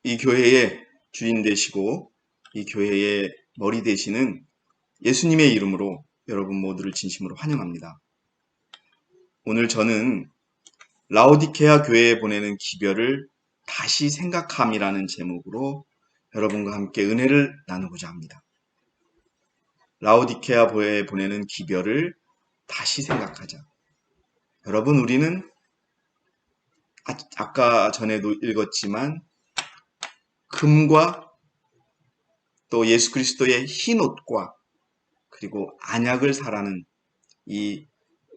이 교회의 주인 되시고 이 교회의 머리 되시는 예수님의 이름으로 여러분 모두를 진심으로 환영합니다. 오늘 저는 라오디케아 교회에 보내는 기별을 다시 생각함이라는 제목으로 여러분과 함께 은혜를 나누고자 합니다. 라오디케아 교회에 보내는 기별을 다시 생각하자. 여러분, 우리는 아까 전에도 읽었지만 금과 또 예수 그리스도의 흰 옷과 그리고 안약을 사라는 이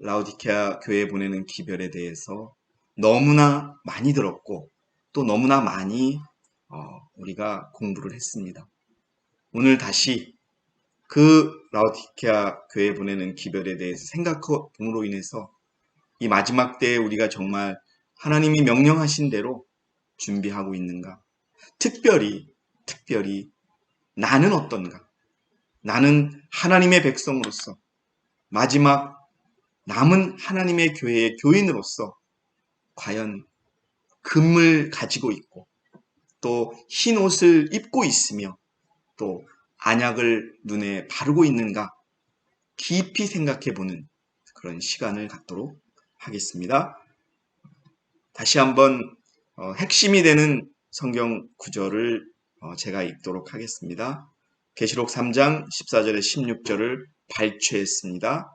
라오디케아 교회에 보내는 기별에 대해서 너무나 많이 들었고 또 너무나 많이 우리가 공부를 했습니다. 오늘 다시 그 라오디케아 교회에 보내는 기별에 대해서 생각함으로 인해서 이 마지막 때에 우리가 정말 하나님이 명령하신 대로 준비하고 있는가? 특별히 나는 어떤가? 나는 하나님의 백성으로서 마지막 남은 하나님의 교회의 교인으로서 과연 금을 가지고 있고 또 흰 옷을 입고 있으며 또 안약을 눈에 바르고 있는가 깊이 생각해보는 그런 시간을 갖도록 하겠습니다. 다시 한번 핵심이 되는 성경 구절을 제가 읽도록 하겠습니다. 계시록 3장 14절에 16절을 발췌했습니다.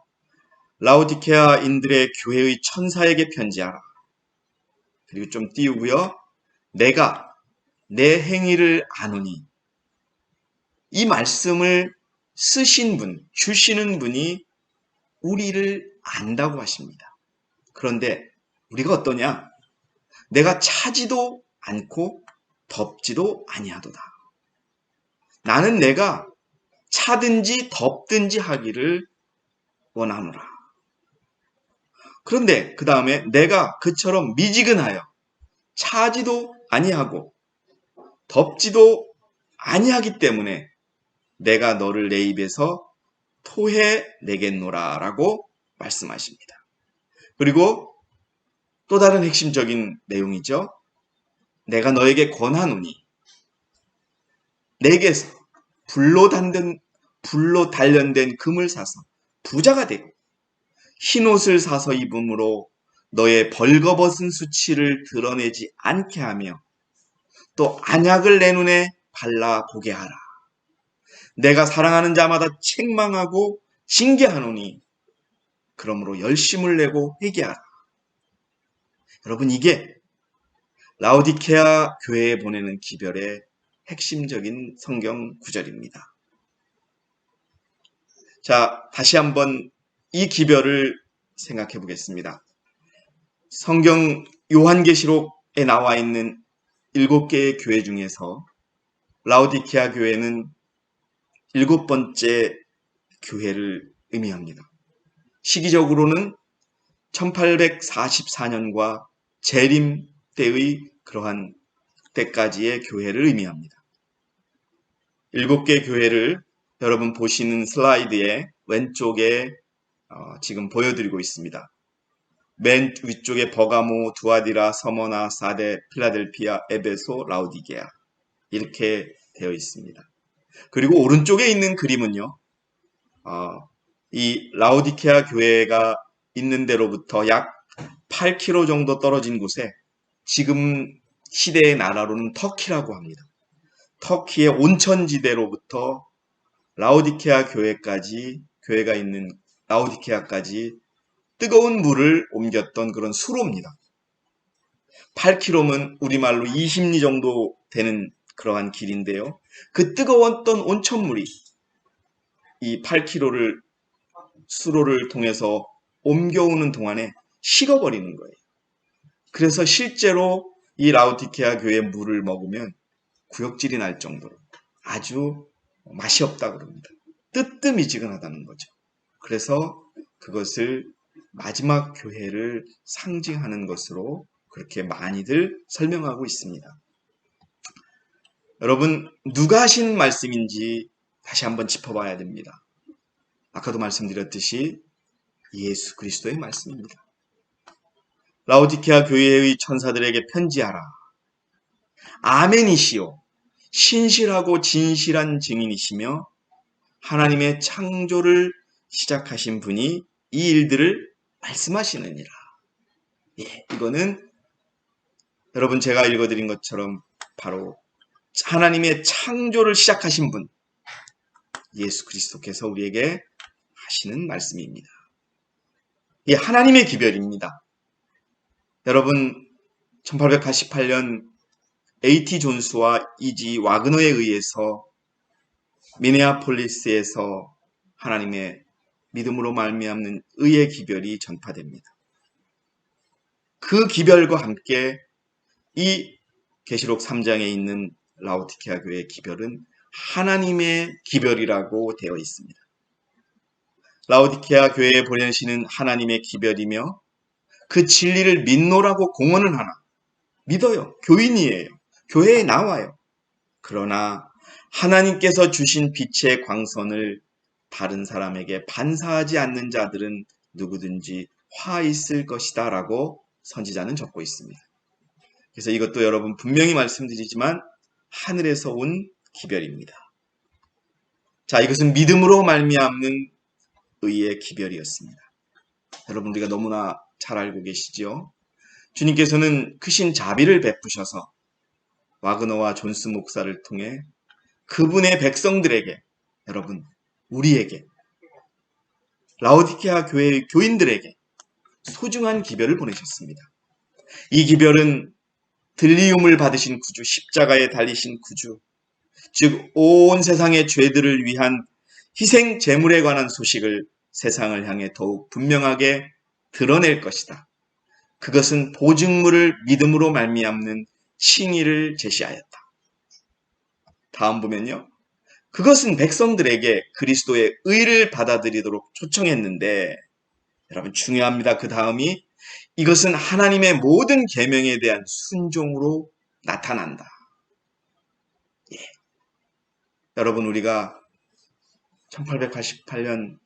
라오디케아인들의 교회의 천사에게 편지하라. 그리고 좀 띄우고요. 내가 내 행위를 아노니. 이 말씀을 쓰신 분, 주시는 분이 우리를 안다고 하십니다. 그런데 우리가 어떠냐? 내가 차지도 않고 덥지도 아니하도다. 나는 내가 차든지 덥든지 하기를 원하노라. 그런데 그 다음에 내가 그처럼 미지근하여 차지도 아니하고 덥지도 아니하기 때문에 내가 너를 내 입에서 토해내겠노라 라고 말씀하십니다. 그리고 또 다른 핵심적인 내용이죠. 내가 너에게 권하노니 내게서 불로 단련된 금을 사서 부자가 되고 흰옷을 사서 입음으로 너의 벌거벗은 수치를 드러내지 않게 하며 또 안약을 내 눈에 발라보게 하라. 내가 사랑하는 자마다 책망하고 징계하노니 그러므로 열심을 내고 회개하라. 여러분, 이게 라오디케아 교회에 보내는 기별의 핵심적인 성경 구절입니다. 자, 다시 한번 이 기별을 생각해 보겠습니다. 성경 요한계시록에 나와 있는 7개의 교회 중에서 라오디케아 교회는 7번째 교회를 의미합니다. 시기적으로는 1844년과 재림 때의 그러한 때까지의 교회를 의미합니다. 7개 교회를 여러분 보시는 슬라이드의 왼쪽에 지금 보여드리고 있습니다. 맨 위쪽에 버가모, 두아디라, 서머나, 사데, 필라델피아, 에베소, 라오디게아 이렇게 되어 있습니다. 그리고 오른쪽에 있는 그림은요. 이 라오디케아 교회가 있는 데로부터 약 8km 정도 떨어진 곳에 지금 시대의 나라로는 터키라고 합니다. 터키의 온천지대로부터 라오디케아 교회가 있는 라오디케아까지 뜨거운 물을 옮겼던 그런 수로입니다. 8km면 우리말로 20리 정도 되는 그러한 길인데요. 그 뜨거웠던 온천물이 이 8km를 수로를 통해서 옮겨오는 동안에 식어버리는 거예요. 그래서 실제로 이 라오디케아 교회의 물을 먹으면 구역질이 날 정도로 아주 맛이 없다고 그럽니다. 뜨뜻미지근하다는 거죠. 그래서 그것을 마지막 교회를 상징하는 것으로 그렇게 많이들 설명하고 있습니다. 여러분, 누가 하신 말씀인지 다시 한번 짚어봐야 됩니다. 아까도 말씀드렸듯이 예수 그리스도의 말씀입니다. 라오디케아 교회의 천사들에게 편지하라. 아멘이시요 신실하고 진실한 증인이시며 하나님의 창조를 시작하신 분이 이 일들을 말씀하시느니라. 예, 이거는 여러분 제가 읽어드린 것처럼 바로 하나님의 창조를 시작하신 분 예수 그리스도께서 우리에게 하시는 말씀입니다. 이 하나님의 기별입니다. 여러분 1888년 A.T. 존스와 E.G. 와그너에 의해서 미네아폴리스에서 하나님의 믿음으로 말미암는 의의 기별이 전파됩니다. 그 기별과 함께 이 계시록 3장에 있는 라오디케아 교회의 기별은 하나님의 기별이라고 되어 있습니다. 라오디케아 교회에 보내시는 하나님의 기별이며 그 진리를 믿노라고 공언은 하나 믿어요. 교인이에요. 교회에 나와요. 그러나 하나님께서 주신 빛의 광선을 다른 사람에게 반사하지 않는 자들은 누구든지 화 있을 것이다 라고 선지자는 적고 있습니다. 그래서 이것도 여러분 분명히 말씀드리지만 하늘에서 온 기별입니다. 자, 이것은 믿음으로 말미암는 의의 기별이었습니다. 여러분 우리가 너무나 잘 알고 계시죠? 주님께서는 크신 자비를 베푸셔서 와그너와 존스 목사를 통해 그분의 백성들에게, 여러분 우리에게, 라오디케아 교회의 교인들에게 소중한 기별을 보내셨습니다. 이 기별은 들리움을 받으신 구주, 십자가에 달리신 구주, 즉 온 세상의 죄들을 위한 희생 제물에 관한 소식을 세상을 향해 더욱 분명하게 드러낼 것이다. 그것은 보증물을 믿음으로 말미암는 칭의를 제시하였다. 다음 보면요. 그것은 백성들에게 그리스도의 의를 받아들이도록 초청했는데 여러분 중요합니다. 그 다음이 이것은 하나님의 모든 계명에 대한 순종으로 나타난다. 예. 여러분 우리가 1888년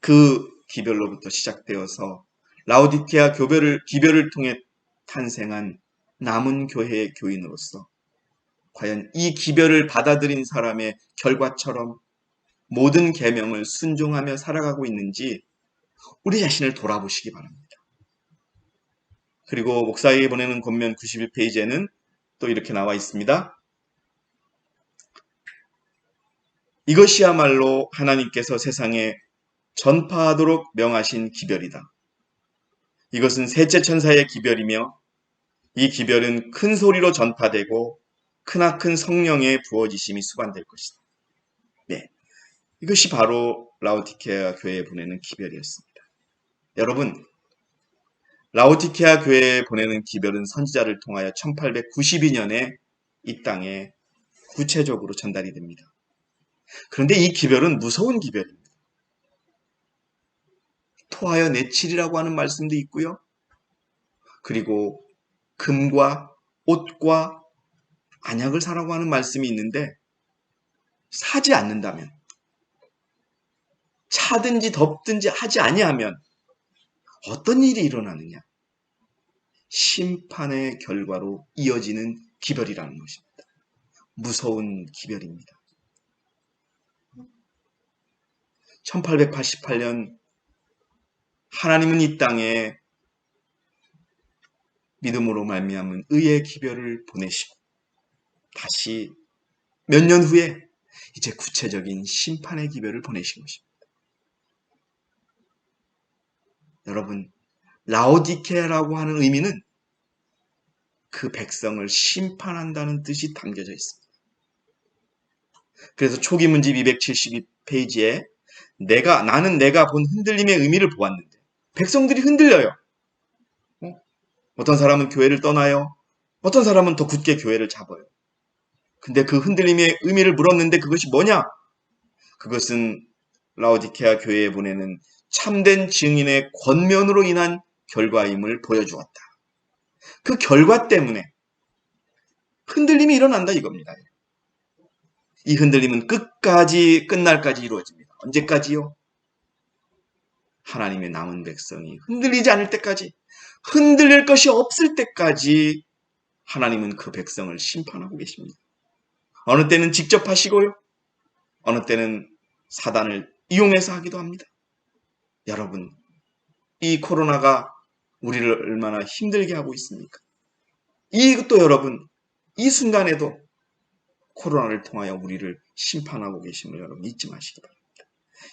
그 기별로부터 시작되어서 라오디케아 기별을 통해 탄생한 남은 교회의 교인으로서 과연 이 기별을 받아들인 사람의 결과처럼 모든 계명을 순종하며 살아가고 있는지 우리 자신을 돌아보시기 바랍니다. 그리고 목사에게 보내는 권면 91페이지에는 또 이렇게 나와 있습니다. 이것이야말로 하나님께서 세상에 전파하도록 명하신 기별이다. 이것은 셋째 천사의 기별이며 이 기별은 큰 소리로 전파되고 크나큰 성령의 부어지심이 수반될 것이다. 네, 이것이 바로 라오디케아 교회에 보내는 기별이었습니다. 여러분, 라오디케아 교회에 보내는 기별은 선지자를 통하여 1892년에 이 땅에 구체적으로 전달이 됩니다. 그런데 이 기별은 무서운 기별입니다. 토하여 내치리라고 하는 말씀도 있고요. 그리고 금과 옷과 안약을 사라고 하는 말씀이 있는데 사지 않는다면, 차든지 덥든지 하지 아니하면 어떤 일이 일어나느냐? 심판의 결과로 이어지는 기별이라는 것입니다. 무서운 기별입니다. 1888년 하나님은 이 땅에 믿음으로 말미암은 의의 기별을 보내시고 다시 몇 년 후에 이제 구체적인 심판의 기별을 보내신 것입니다. 여러분, 라오디케아라고 하는 의미는 그 백성을 심판한다는 뜻이 담겨져 있습니다. 그래서 초기 문집 272페이지에 나는 내가 본 흔들림의 의미를 보았는데 백성들이 흔들려요. 어떤 사람은 교회를 떠나요. 어떤 사람은 더 굳게 교회를 잡아요. 근데 그 흔들림의 의미를 물었는데 그것이 뭐냐? 그것은 라오디케아 교회에 보내는 참된 증인의 권면으로 인한 결과임을 보여주었다. 그 결과 때문에 흔들림이 일어난다 이겁니다. 이 흔들림은 끝날까지 이루어집니다. 언제까지요? 하나님의 남은 백성이 흔들리지 않을 때까지, 흔들릴 것이 없을 때까지 하나님은 그 백성을 심판하고 계십니다. 어느 때는 직접 하시고요. 어느 때는 사단을 이용해서 하기도 합니다. 여러분, 이 코로나가 우리를 얼마나 힘들게 하고 있습니까? 이것도 여러분, 이 순간에도 코로나를 통하여 우리를 심판하고 계심을 여러분 잊지 마시기 바랍니다.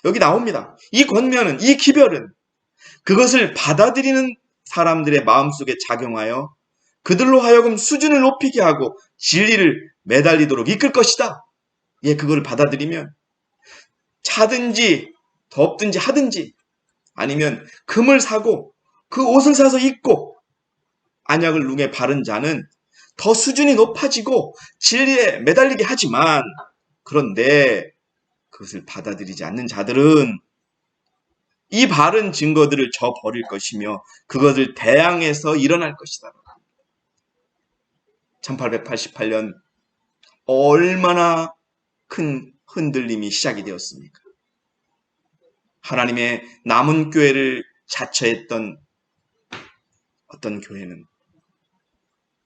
여기 나옵니다. 이 권면은, 이 기별은 그것을 받아들이는 사람들의 마음속에 작용하여 그들로 하여금 수준을 높이게 하고 진리를 매달리도록 이끌 것이다. 예, 그걸 받아들이면 차든지 덥든지 하든지 아니면 금을 사고 그 옷을 사서 입고 안약을 눈에 바른 자는 더 수준이 높아지고 진리에 매달리게 하지만, 그런데 그것을 받아들이지 않는 자들은 이 바른 증거들을 저버릴 것이며 그것을 대항해서 일어날 것이다. 1888년 얼마나 큰 흔들림이 시작이 되었습니까? 하나님의 남은 교회를 자처했던 어떤 교회는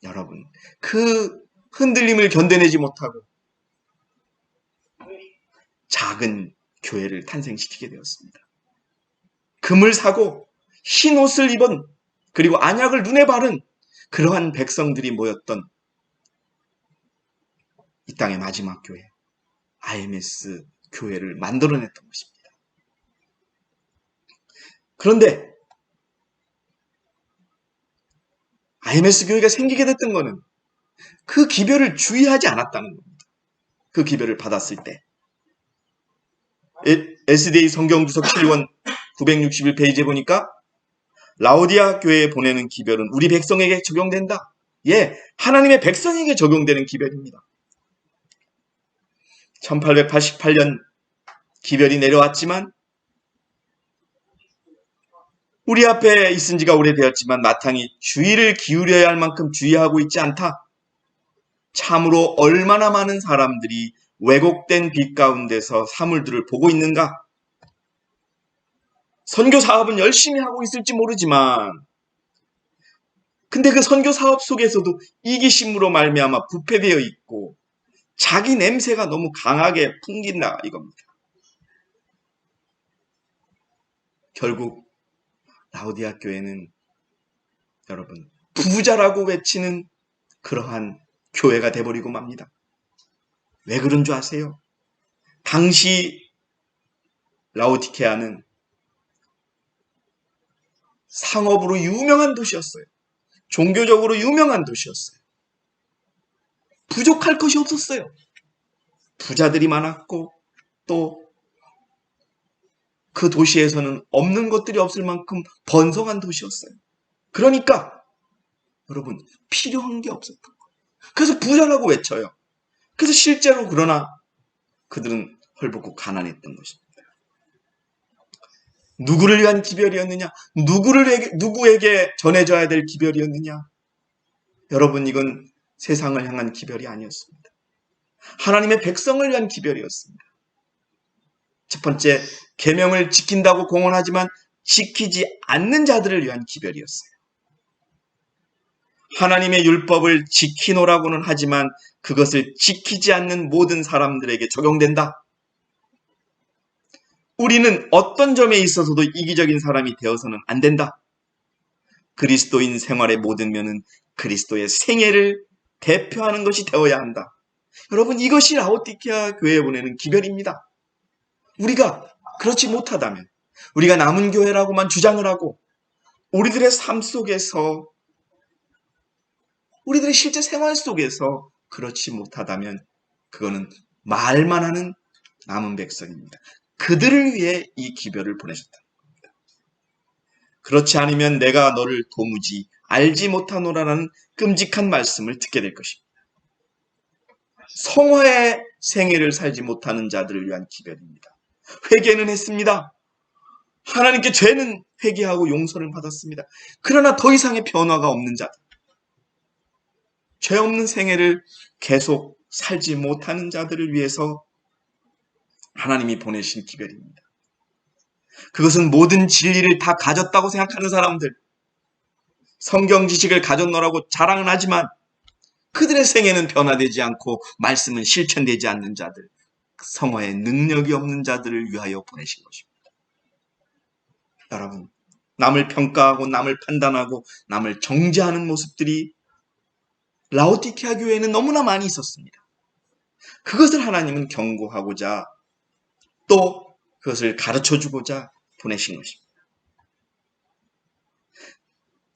여러분, 그 흔들림을 견뎌내지 못하고 작은 교회를 탄생시키게 되었습니다. 금을 사고 흰 옷을 입은, 그리고 안약을 눈에 바른 그러한 백성들이 모였던 이 땅의 마지막 교회, IMS 교회를 만들어냈던 것입니다. 그런데 IMS 교회가 생기게 됐던 것은 그 기별을 주의하지 않았다는 겁니다. 그 기별을 받았을 때. SDA 성경주석 7권 961페이지에 보니까 라오디아 교회에 보내는 기별은 우리 백성에게 적용된다. 예, 하나님의 백성에게 적용되는 기별입니다. 1888년 기별이 내려왔지만 우리 앞에 있은 지가 오래되었지만 마땅히 주의를 기울여야 할 만큼 주의하고 있지 않다. 참으로 얼마나 많은 사람들이 왜곡된 빛 가운데서 사물들을 보고 있는가? 선교 사업은 열심히 하고 있을지 모르지만, 근데 그 선교 사업 속에서도 이기심으로 말미암아 부패되어 있고 자기 냄새가 너무 강하게 풍긴다 이겁니다. 결국 라오디아 교회는 여러분 부자라고 외치는 그러한 교회가 돼버리고 맙니다. 왜 그런 줄 아세요? 당시 라오디케아는 상업으로 유명한 도시였어요. 종교적으로 유명한 도시였어요. 부족할 것이 없었어요. 부자들이 많았고 또 그 도시에서는 없는 것들이 없을 만큼 번성한 도시였어요. 그러니까 여러분 필요한 게 없었던 거예요. 그래서 부자라고 외쳐요. 그래서 실제로 그러나 그들은 헐벗고 가난했던 것입니다. 누구를 위한 기별이었느냐? 누구에게 전해져야 될 기별이었느냐? 여러분, 이건 세상을 향한 기별이 아니었습니다. 하나님의 백성을 위한 기별이었습니다. 첫 번째, 계명을 지킨다고 공언하지만 지키지 않는 자들을 위한 기별이었어요. 하나님의 율법을 지키노라고는 하지만 그것을 지키지 않는 모든 사람들에게 적용된다. 우리는 어떤 점에 있어서도 이기적인 사람이 되어서는 안 된다. 그리스도인 생활의 모든 면은 그리스도의 생애를 대표하는 것이 되어야 한다. 여러분, 이것이 라오디케아 교회에 보내는 기별입니다. 우리가 그렇지 못하다면, 우리가 남은 교회라고만 주장을 하고 우리들의 삶 속에서, 우리들의 실제 생활 속에서 그렇지 못하다면 그거는 말만 하는 남은 백성입니다. 그들을 위해 이 기별을 보내셨다. 그렇지 않으면 내가 너를 도무지 알지 못하노라는 끔찍한 말씀을 듣게 될 것입니다. 성화의 생애를 살지 못하는 자들을 위한 기별입니다. 회개는 했습니다. 하나님께 죄는 회개하고 용서를 받았습니다. 그러나 더 이상의 변화가 없는 자들, 죄 없는 생애를 계속 살지 못하는 자들을 위해서 하나님이 보내신 기별입니다. 그것은 모든 진리를 다 가졌다고 생각하는 사람들, 성경 지식을 가졌노라고 자랑은 하지만 그들의 생애는 변화되지 않고 말씀은 실천되지 않는 자들, 성화의 능력이 없는 자들을 위하여 보내신 것입니다. 여러분, 남을 평가하고 남을 판단하고 남을 정죄하는 모습들이 라오디케아 교회에는 너무나 많이 있었습니다. 그것을 하나님은 경고하고자 또 그것을 가르쳐주고자 보내신 것입니다.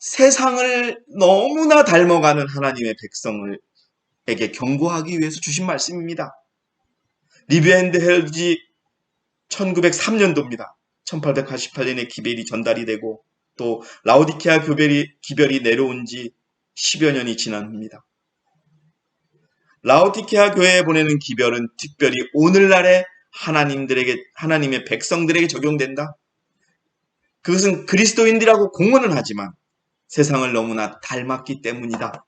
세상을 너무나 닮아가는 하나님의 백성에게 경고하기 위해서 주신 말씀입니다. 리브앤드 헬지 1903년도입니다. 1888년에 기별이 전달이 되고 또 라오디케아 기별이 내려온 지 10여 년이 지난 후입니다. 라오디케아 교회에 보내는 기별은 특별히 오늘날의 하나님의 백성들에게 적용된다. 그것은 그리스도인들이라고 공언은 하지만 세상을 너무나 닮았기 때문이다.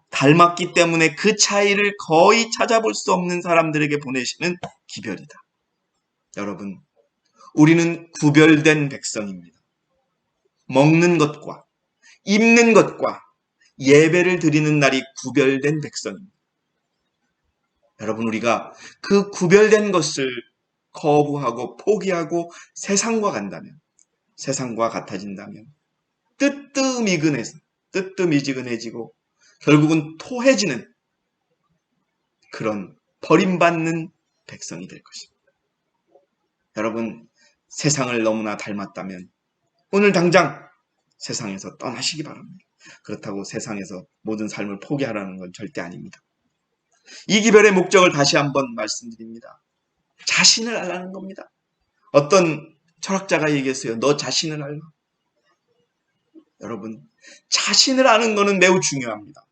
닮았기 때문에 그 차이를 거의 찾아볼 수 없는 사람들에게 보내시는 기별이다. 여러분, 우리는 구별된 백성입니다. 먹는 것과 입는 것과 예배를 드리는 날이 구별된 백성입니다. 여러분, 우리가 그 구별된 것을 거부하고 포기하고 세상과 간다면, 세상과 같아진다면 뜨뜻미지근해지고 결국은 토해지는 그런 버림받는 백성이 될 것입니다. 여러분, 세상을 너무나 닮았다면 오늘 당장 세상에서 떠나시기 바랍니다. 그렇다고 세상에서 모든 삶을 포기하라는 건 절대 아닙니다. 이 기별의 목적을 다시 한번 말씀드립니다. 자신을 알라는 겁니다. 어떤 철학자가 얘기했어요. 너 자신을 알라. 여러분, 자신을 아는 것은 매우 중요합니다.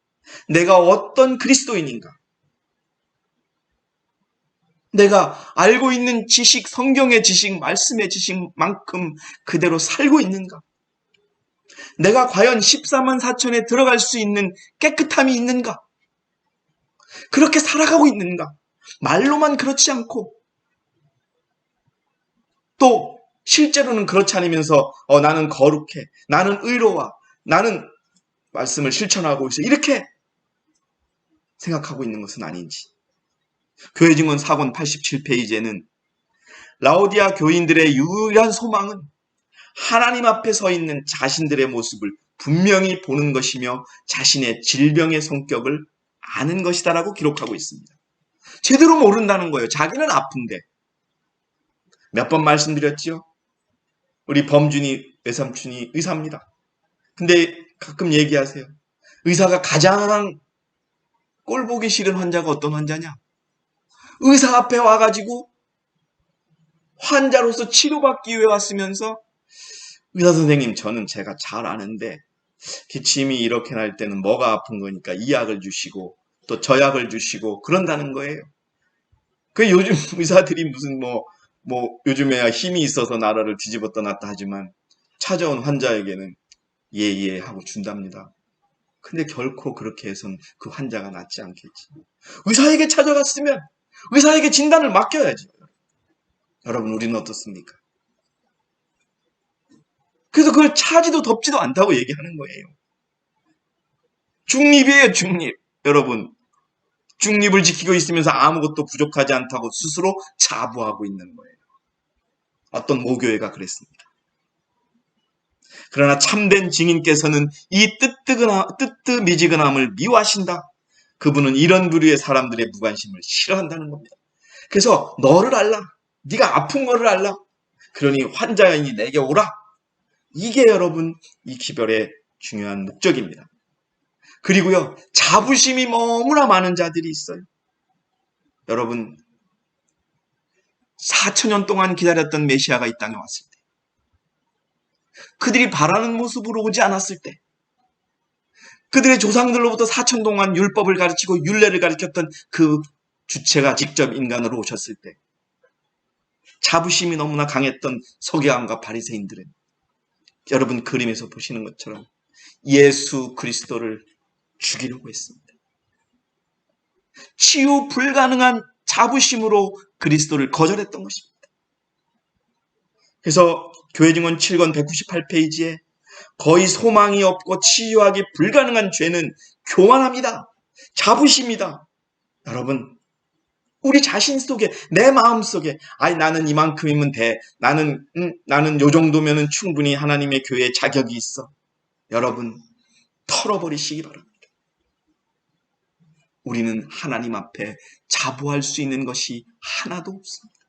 내가 어떤 그리스도인인가? 내가 알고 있는 지식, 성경의 지식, 말씀의 지식만큼 그대로 살고 있는가? 내가 과연 14만 4천에 들어갈 수 있는 깨끗함이 있는가? 그렇게 살아가고 있는가? 말로만 그렇지 않고 또 실제로는 그렇지 않으면서 나는 거룩해, 나는 의로워, 나는 말씀을 실천하고 있어, 이렇게 생각하고 있는 것은 아닌지. 교회 증언 4권 87페이지에는 라오디아 교인들의 유일한 소망은 하나님 앞에 서 있는 자신들의 모습을 분명히 보는 것이며 자신의 질병의 성격을 아는 것이다라고 기록하고 있습니다. 제대로 모른다는 거예요. 자기는 아픈데. 몇 번 말씀드렸죠? 우리 범준이 외삼촌이 의사입니다. 근데 가끔 얘기하세요. 의사가 가장 꼴보기 싫은 환자가 어떤 환자냐? 의사 앞에 와가지고 환자로서 치료받기 위해 왔으면서 의사 선생님, 저는 제가 잘 아는데 기침이 이렇게 날 때는 뭐가 아픈 거니까 이 약을 주시고 또 저 약을 주시고 그런다는 거예요. 그 요즘 의사들이 무슨 요즘에야 힘이 있어서 나라를 뒤집어 떠났다 하지만 찾아온 환자에게는 예 하고 준답니다. 근데 결코 그렇게 해서는 그 환자가 낫지 않겠지. 의사에게 찾아갔으면 의사에게 진단을 맡겨야죠. 여러분, 우리는 어떻습니까? 그래서 그걸 차지도 덥지도 않다고 얘기하는 거예요. 중립이에요, 중립. 여러분, 중립을 지키고 있으면서 아무것도 부족하지 않다고 스스로 자부하고 있는 거예요. 어떤 모교회가 그랬습니다. 그러나 참된 증인께서는 이 뜨뜻미지근함을 미워하신다. 그분은 이런 부류의 사람들의 무관심을 싫어한다는 겁니다. 그래서 너를 알라. 네가 아픈 거를 알라. 그러니 환자이니 내게 오라. 이게 여러분 이 기별의 중요한 목적입니다. 그리고요, 자부심이 너무나 많은 자들이 있어요. 여러분, 4천년 동안 기다렸던 메시아가 이 땅에 왔을 때, 그들이 바라는 모습으로 오지 않았을 때, 그들의 조상들로부터 4천 동안 율법을 가르치고 율례를 가르쳤던 그 주체가 직접 인간으로 오셨을 때, 자부심이 너무나 강했던 서기관과 바리새인들은 여러분 그림에서 보시는 것처럼 예수 그리스도를 죽이려고 했습니다. 치유 불가능한 자부심으로 그리스도를 거절했던 것입니다. 그래서 교회 증언 7권 198페이지에 거의 소망이 없고 치유하기 불가능한 죄는 교만합니다. 자부심이다. 여러분, 우리 자신 속에, 내 마음 속에, 나는 이만큼이면 돼. 나는 요 정도면은 충분히 하나님의 교회에 자격이 있어. 여러분, 털어버리시기 바랍니다. 우리는 하나님 앞에 자부할 수 있는 것이 하나도 없습니다.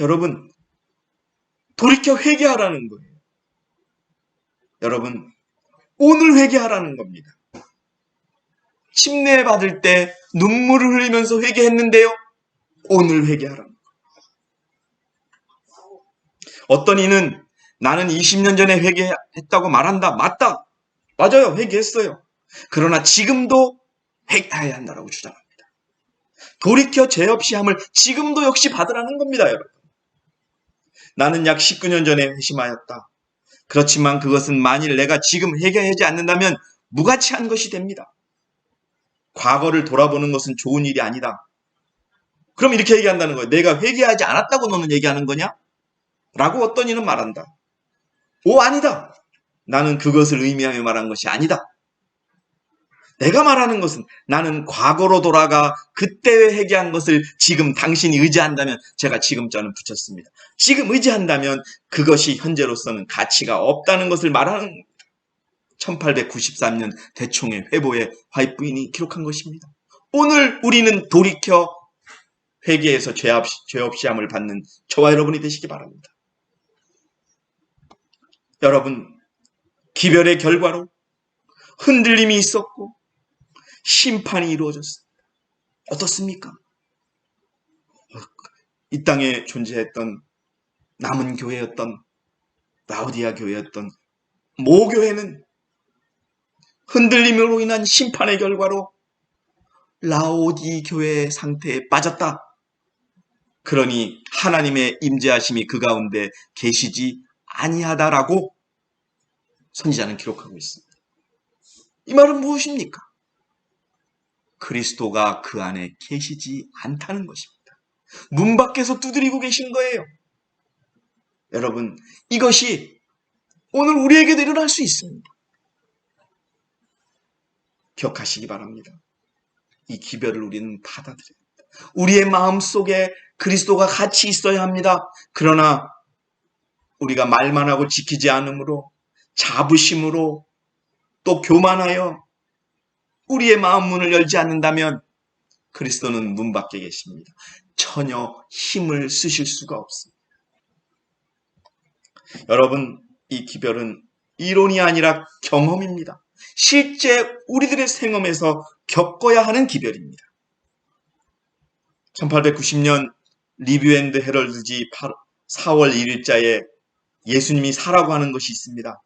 여러분, 돌이켜 회개하라는 거예요. 여러분, 오늘 회개하라는 겁니다. 침례받을 때 눈물을 흘리면서 회개했는데요. 오늘 회개하라는 거예요. 어떤 이는 나는 20년 전에 회개했다고 말한다. 맞다. 맞아요. 회개했어요. 그러나 지금도 회개해야 한다라고 주장합니다. 돌이켜 죄 없이 함을 지금도 역시 받으라는 겁니다, 여러분. 나는 약 19년 전에 회심하였다. 그렇지만 그것은 만일 내가 지금 회개하지 않는다면 무가치한 것이 됩니다. 과거를 돌아보는 것은 좋은 일이 아니다. 그럼 이렇게 얘기한다는 거예요. 내가 회개하지 않았다고 너는 얘기하는 거냐? 라고 어떤 이는 말한다. 아니다. 나는 그것을 의미하며 말한 것이 아니다. 내가 말하는 것은 나는 과거로 돌아가 그때 회개한 것을 지금 당신이 의지한다면, 제가 지금자는 붙였습니다. 지금 의지한다면 그것이 현재로서는 가치가 없다는 것을 말하는 1893년 대총회 회보에 화이트 부인이 기록한 것입니다. 오늘 우리는 돌이켜 회개해서 죄 없이 함을 받는 저와 여러분이 되시기 바랍니다. 여러분, 기별의 결과로 흔들림이 있었고 심판이 이루어졌습니다. 어떻습니까? 이 땅에 존재했던 남은 교회였던 라오디아 교회였던 모 교회는 흔들림으로 인한 심판의 결과로 라오디 교회의 상태에 빠졌다. 그러니 하나님의 임재하심이 그 가운데 계시지 아니하다라고 선지자는 기록하고 있습니다. 이 말은 무엇입니까? 그리스도가 그 안에 계시지 않다는 것입니다. 문 밖에서 두드리고 계신 거예요. 여러분, 이것이 오늘 우리에게도 일어날 수 있습니다. 기억하시기 바랍니다. 이 기별을 우리는 받아들여야 합니다. 우리의 마음속에 그리스도가 같이 있어야 합니다. 그러나 우리가 말만 하고 지키지 않으므로, 자부심으로, 또 교만하여 우리의 마음 문을 열지 않는다면 그리스도는 문 밖에 계십니다. 전혀 힘을 쓰실 수가 없습니다. 여러분, 이 기별은 이론이 아니라 경험입니다. 실제 우리들의 생업에서 겪어야 하는 기별입니다. 1890년 리뷰 앤드 헤럴드지 4월 1일자에 예수님이 사라고 하는 것이 있습니다.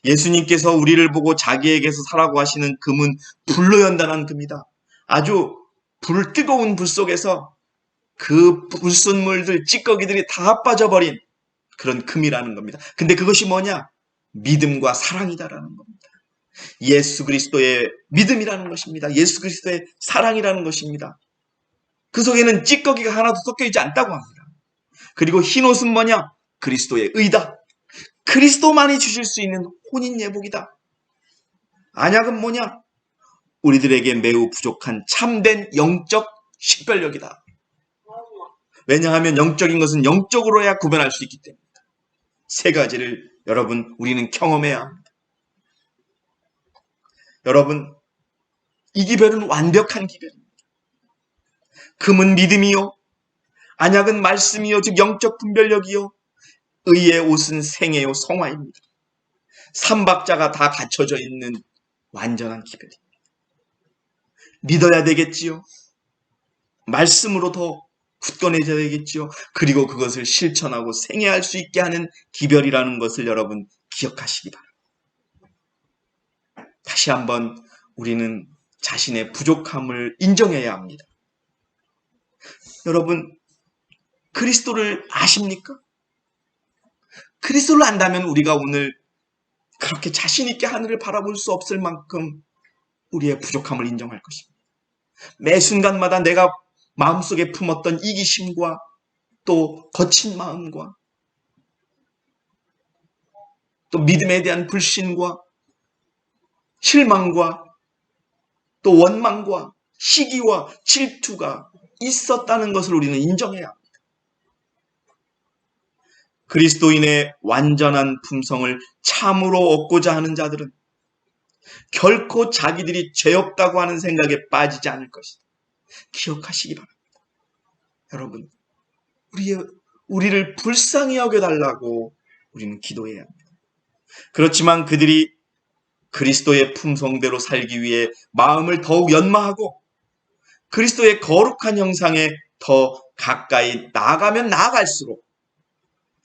예수님께서 우리를 보고 자기에게서 사라고 하시는 금은 불로 연단한 금이다. 아주 뜨거운 불 속에서 그 불순물들, 찌꺼기들이 다 빠져버린 그런 금이라는 겁니다. 근데 그것이 뭐냐? 믿음과 사랑이다라는 겁니다. 예수 그리스도의 믿음이라는 것입니다. 예수 그리스도의 사랑이라는 것입니다. 그 속에는 찌꺼기가 하나도 섞여있지 않다고 합니다. 그리고 흰옷은 뭐냐? 그리스도의 의다. 그리스도만이 주실 수 있는 혼인 예복이다. 안약은 뭐냐? 우리들에게 매우 부족한 참된 영적 식별력이다. 왜냐하면 영적인 것은 영적으로야 구별할 수 있기 때문입니다. 세 가지를 여러분, 우리는 경험해야 합니다. 여러분, 이 기별은 완벽한 기별입니다. 금은 믿음이요, 안약은 말씀이요, 즉 영적 분별력이요, 의의 옷은 생애요, 성화입니다. 삼박자가 다 갖춰져 있는 완전한 기별입니다. 믿어야 되겠지요. 말씀으로 더 굳건해져야 되겠지요. 그리고 그것을 실천하고 생애할 수 있게 하는 기별이라는 것을 여러분 기억하시기 바랍니다. 다시 한번 우리는 자신의 부족함을 인정해야 합니다. 여러분, 그리스도를 아십니까? 그리스도를 안다면 우리가 오늘 그렇게 자신 있게 하늘을 바라볼 수 없을 만큼 우리의 부족함을 인정할 것입니다. 매 순간마다 내가 마음속에 품었던 이기심과 또 거친 마음과 또 믿음에 대한 불신과 실망과 또 원망과 시기와 질투가 있었다는 것을 우리는 인정해야 합니다. 그리스도인의 완전한 품성을 참으로 얻고자 하는 자들은 결코 자기들이 죄 없다고 하는 생각에 빠지지 않을 것이다. 기억하시기 바랍니다. 여러분, 우리를 불쌍히 여겨달라고 우리는 기도해야 합니다. 그렇지만 그들이 그리스도의 품성대로 살기 위해 마음을 더욱 연마하고 그리스도의 거룩한 형상에 더 가까이 나아가면 나아갈수록,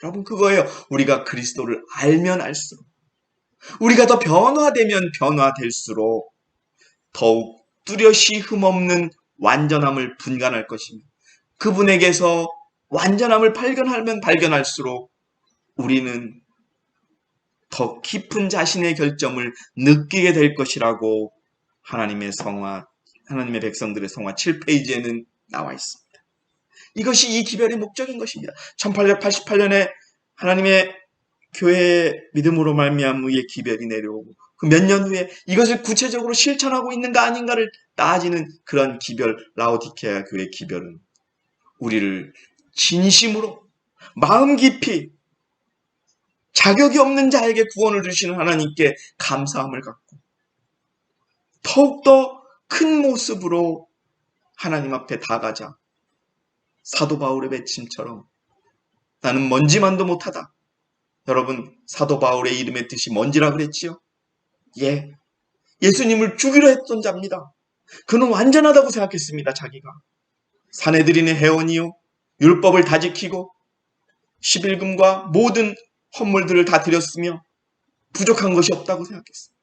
여러분, 그거예요. 우리가 그리스도를 알면 알수록, 우리가 더 변화되면 변화될수록 더욱 뚜렷이 흠없는 완전함을 분간할 것입니다. 그분에게서 완전함을 발견하면 발견할수록 우리는 더 깊은 자신의 결점을 느끼게 될 것이라고 하나님의 백성들의 성화 7페이지에는 나와 있습니다. 이것이 이 기별의 목적인 것입니다. 1888년에 하나님의 교회의 믿음으로 말미암은 의의 기별이 내려오고 그 몇 년 후에 이것을 구체적으로 실천하고 있는가 아닌가를 따지는 그런 기별, 라오디케아 교회의 기별은 우리를 진심으로 마음 깊이 자격이 없는 자에게 구원을 주시는 하나님께 감사함을 갖고 더욱더 큰 모습으로 하나님 앞에 다가자 사도 바울의 외침처럼 나는 먼지만도 못하다. 여러분, 사도 바울의 이름의 뜻이 뭔지라 그랬지요? 예, 예수님을 죽이려 했던 자입니다. 그는 완전하다고 생각했습니다. 자기가 사내들인의 회원이요, 율법을 다 지키고 11금과 모든 헌물들을 다 드렸으며 부족한 것이 없다고 생각했습니다.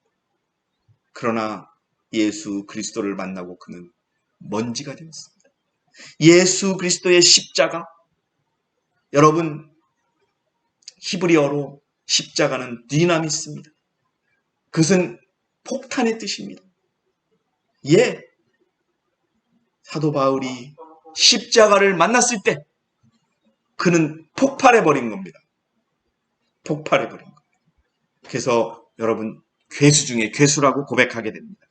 그러나 예수 그리스도를 만나고 그는 먼지가 되었습니다. 예수 그리스도의 십자가, 여러분, 히브리어로 십자가는 디나미스입니다. 그것은 폭탄의 뜻입니다. 예, 사도 바울이 십자가를 만났을 때 그는 폭발해버린 겁니다. 폭발해버린 겁니다. 그래서 여러분, 괴수 중에 괴수라고 고백하게 됩니다.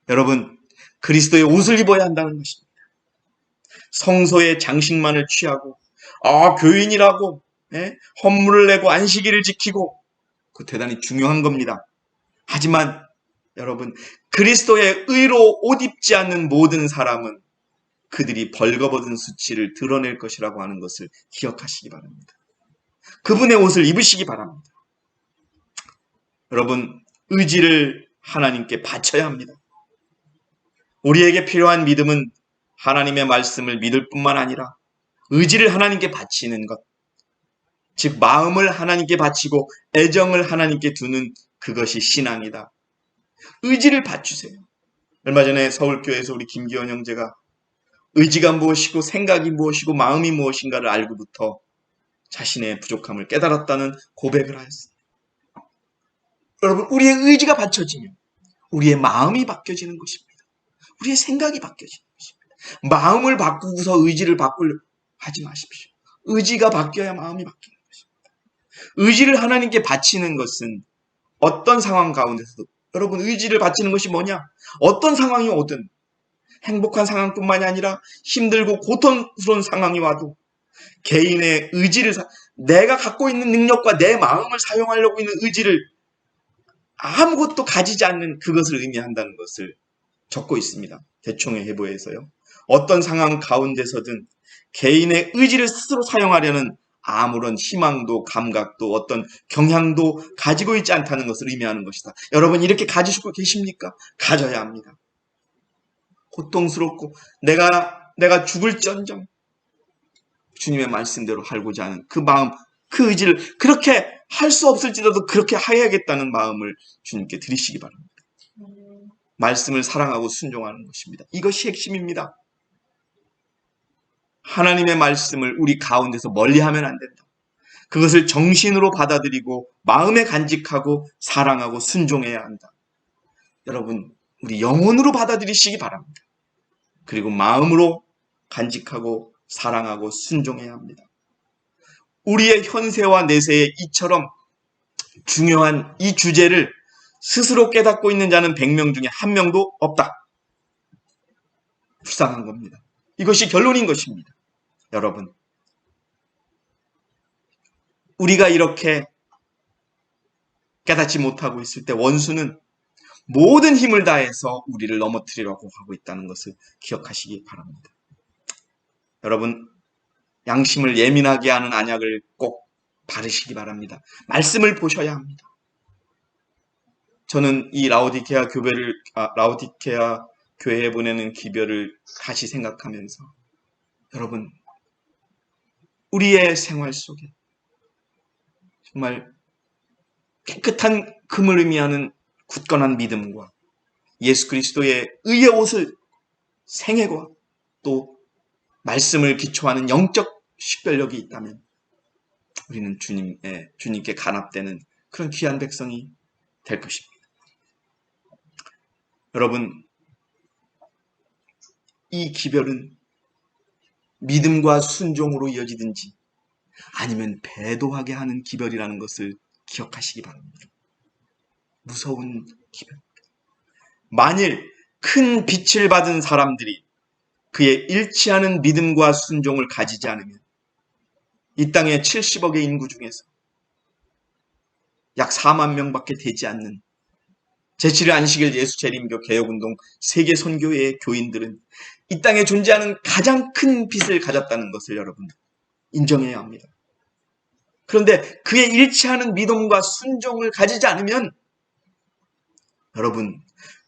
여러분, 그리스도의 옷을 입어야 한다는 것입니다. 성소의 장식만을 취하고 교인이라고 헌물을 내고 안식일을 지키고 그 대단히 중요한 겁니다. 하지만 여러분, 그리스도의 의로 옷 입지 않는 모든 사람은 그들이 벌거벗은 수치를 드러낼 것이라고 하는 것을 기억하시기 바랍니다. 그분의 옷을 입으시기 바랍니다. 여러분, 의지를 하나님께 바쳐야 합니다. 우리에게 필요한 믿음은 하나님의 말씀을 믿을 뿐만 아니라 의지를 하나님께 바치는 것, 즉 마음을 하나님께 바치고 애정을 하나님께 두는 그것이 신앙이다. 의지를 바치세요. 얼마 전에 서울교회에서 우리 김기원 형제가 의지가 무엇이고 생각이 무엇이고 마음이 무엇인가를 알고부터 자신의 부족함을 깨달았다는 고백을 하였습니다. 여러분, 우리의 의지가 받쳐지면 우리의 마음이 바뀌어지는 것입니다. 우리의 생각이 바뀌어지는 것입니다. 마음을 바꾸고서 의지를 바꾸려 하지 마십시오. 의지가 바뀌어야 마음이 바뀌는 것입니다. 의지를 하나님께 바치는 것은 어떤 상황 가운데서도, 여러분, 의지를 바치는 것이 뭐냐? 어떤 상황이 오든, 행복한 상황뿐만이 아니라 힘들고 고통스러운 상황이 와도 개인의 의지를, 내가 갖고 있는 능력과 내 마음을 사용하려고 있는 의지를 아무것도 가지지 않는 그것을 의미한다는 것을 적고 있습니다. 대총회 해부에서요. 어떤 상황 가운데서든 개인의 의지를 스스로 사용하려는 아무런 희망도 감각도 어떤 경향도 가지고 있지 않다는 것을 의미하는 것이다. 여러분, 이렇게 가지시고 계십니까? 가져야 합니다. 고통스럽고 내가 죽을지언정 주님의 말씀대로 하고자 하는 그 마음, 그 의지를 그렇게 할 수 없을지라도 그렇게 해야겠다는 마음을 주님께 드리시기 바랍니다. 말씀을 사랑하고 순종하는 것입니다. 이것이 핵심입니다. 하나님의 말씀을 우리 가운데서 멀리하면 안 된다. 그것을 정신으로 받아들이고 마음에 간직하고 사랑하고 순종해야 한다. 여러분, 우리 영혼으로 받아들이시기 바랍니다. 그리고 마음으로 간직하고 사랑하고 순종해야 합니다. 우리의 현세와 내세에 이처럼 중요한 이 주제를 스스로 깨닫고 있는 자는 100명 중에 1명도 없다. 불쌍한 겁니다. 이것이 결론인 것입니다. 여러분, 우리가 이렇게 깨닫지 못하고 있을 때 원수는 모든 힘을 다해서 우리를 넘어뜨리려고 하고 있다는 것을 기억하시기 바랍니다. 여러분, 양심을 예민하게 하는 안약을 꼭 바르시기 바랍니다. 말씀을 보셔야 합니다. 저는 이 라오디게아 교회에 보내는 기별을 다시 생각하면서 여러분, 우리의 생활 속에 정말 깨끗한 금을 의미하는 굳건한 믿음과 예수 그리스도의 의의 옷을 생애와 또 말씀을 기초하는 영적 식별력이 있다면 우리는 주님께 간합되는 그런 귀한 백성이 될 것입니다. 여러분, 이 기별은 믿음과 순종으로 이어지든지 아니면 배도하게 하는 기별이라는 것을 기억하시기 바랍니다. 무서운 기별. 만일 큰 빛을 받은 사람들이 그의 일치하는 믿음과 순종을 가지지 않으면 이 땅의 70억의 인구 중에서 약 4만 명밖에 되지 않는 제7일 안식일 예수재림교 개혁운동 세계선교회의 교인들은 이 땅에 존재하는 가장 큰 빛을 가졌다는 것을 여러분 인정해야 합니다. 그런데 그의 일치하는 믿음과 순종을 가지지 않으면 여러분,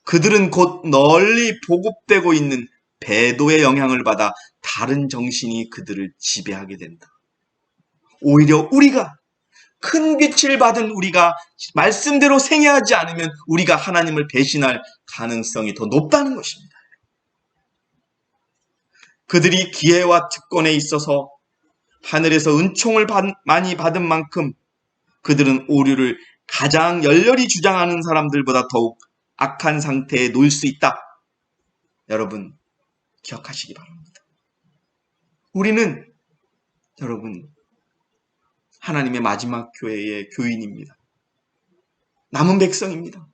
그들은 곧 널리 보급되고 있는 배도의 영향을 받아 다른 정신이 그들을 지배하게 된다. 오히려 우리가 큰 빛을 받은 우리가 말씀대로 생애하지 않으면 우리가 하나님을 배신할 가능성이 더 높다는 것입니다. 그들이 기회와 특권에 있어서 하늘에서 은총을 많이 받은 만큼 그들은 오류를 가장 열렬히 주장하는 사람들보다 더욱 악한 상태에 놓일 수 있다. 여러분, 기억하시기 바랍니다. 우리는 여러분 하나님의 마지막 교회의 교인입니다. 남은 백성입니다.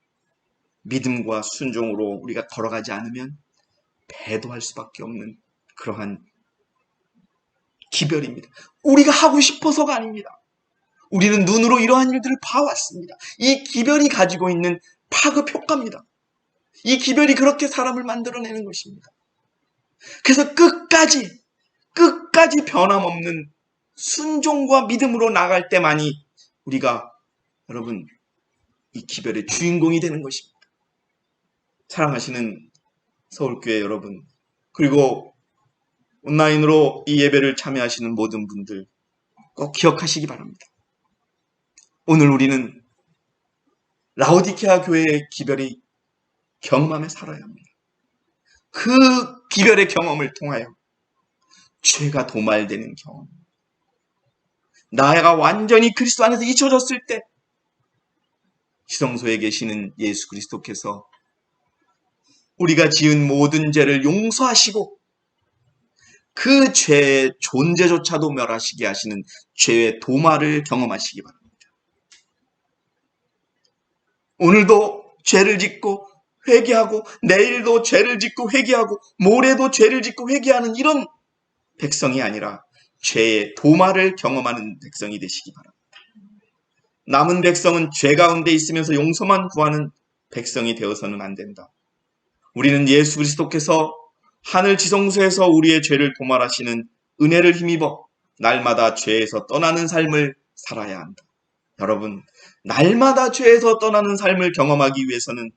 믿음과 순종으로 우리가 걸어가지 않으면 배도할 수밖에 없는 그러한 기별입니다. 우리가 하고 싶어서가 아닙니다. 우리는 눈으로 이러한 일들을 봐왔습니다. 이 기별이 가지고 있는 파급 효과입니다. 이 기별이 그렇게 사람을 만들어내는 것입니다. 그래서 끝까지 변함없는 순종과 믿음으로 나갈 때만이 우리가 여러분 이 기별의 주인공이 되는 것입니다. 사랑하시는 서울교회 여러분, 그리고 온라인으로 이 예배를 참여하시는 모든 분들 꼭 기억하시기 바랍니다. 오늘 우리는 라오디게아 교회의 기별이 경험하며 살아야 합니다. 그 기별의 경험을 통하여 죄가 도말되는 경험, 나가 완전히 그리스도 안에서 잊혀졌을 때 지성소에 계시는 예수 그리스도께서 우리가 지은 모든 죄를 용서하시고 그 죄의 존재조차도 멸하시게 하시는 죄의 도말을 경험하시기 바랍니다. 오늘도 죄를 짓고 회개하고 내일도 죄를 짓고 회개하고 모레도 죄를 짓고 회개하는 이런 백성이 아니라 죄의 도말을 경험하는 백성이 되시기 바랍니다. 남은 백성은 죄 가운데 있으면서 용서만 구하는 백성이 되어서는 안 된다. 우리는 예수 그리스도께서 하늘 지성소에서 우리의 죄를 도말하시는 은혜를 힘입어 날마다 죄에서 떠나는 삶을 살아야 한다. 여러분, 날마다 죄에서 떠나는 삶을 경험하기 위해서는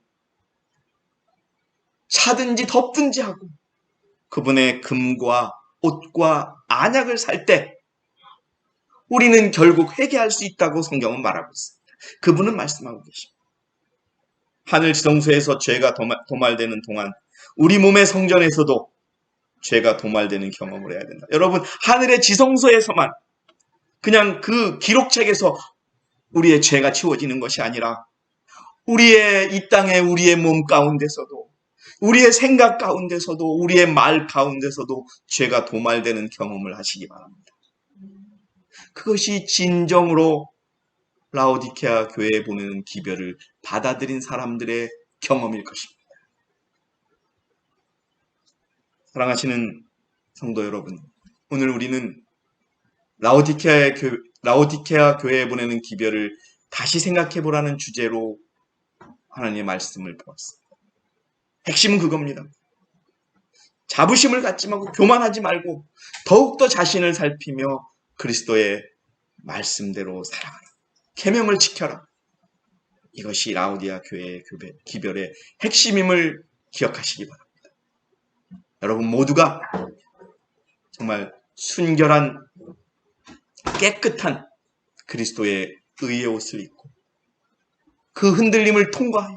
차든지 덥든지 하고 그분의 금과 옷과 안약을 살 때 우리는 결국 회개할 수 있다고 성경은 말하고 있습니다. 그분은 말씀하고 계십니다. 하늘 지성소에서 죄가 도말되는 동안 우리 몸의 성전에서도 죄가 도말되는 경험을 해야 된다. 여러분, 하늘의 지성소에서만 그냥 그 기록책에서 우리의 죄가 치워지는 것이 아니라 우리의 이 땅의 우리의 몸 가운데서도 우리의 생각 가운데서도 우리의 말 가운데서도 죄가 도말되는 경험을 하시기 바랍니다. 그것이 진정으로 라오디케아 교회에 보내는 기별을 받아들인 사람들의 경험일 것입니다. 사랑하시는 성도 여러분, 오늘 우리는 라오디케아 교회에 보내는 기별을 다시 생각해 보라는 주제로 하나님의 말씀을 보았습니다. 핵심은 그겁니다. 자부심을 갖지 말고 교만하지 말고 더욱더 자신을 살피며 그리스도의 말씀대로 살아가라. 계명을 지켜라. 이것이 라오디아 교회의 기별의 핵심임을 기억하시기 바랍니다. 여러분 모두가 정말 순결한 깨끗한 그리스도의 의의 옷을 입고 그 흔들림을 통과해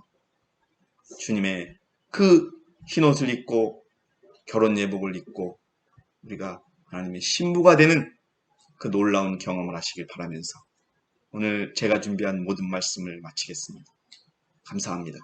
주님의 그 흰옷을 입고 결혼 예복을 입고 우리가 하나님의 신부가 되는 그 놀라운 경험을 하시길 바라면서 오늘 제가 준비한 모든 말씀을 마치겠습니다. 감사합니다.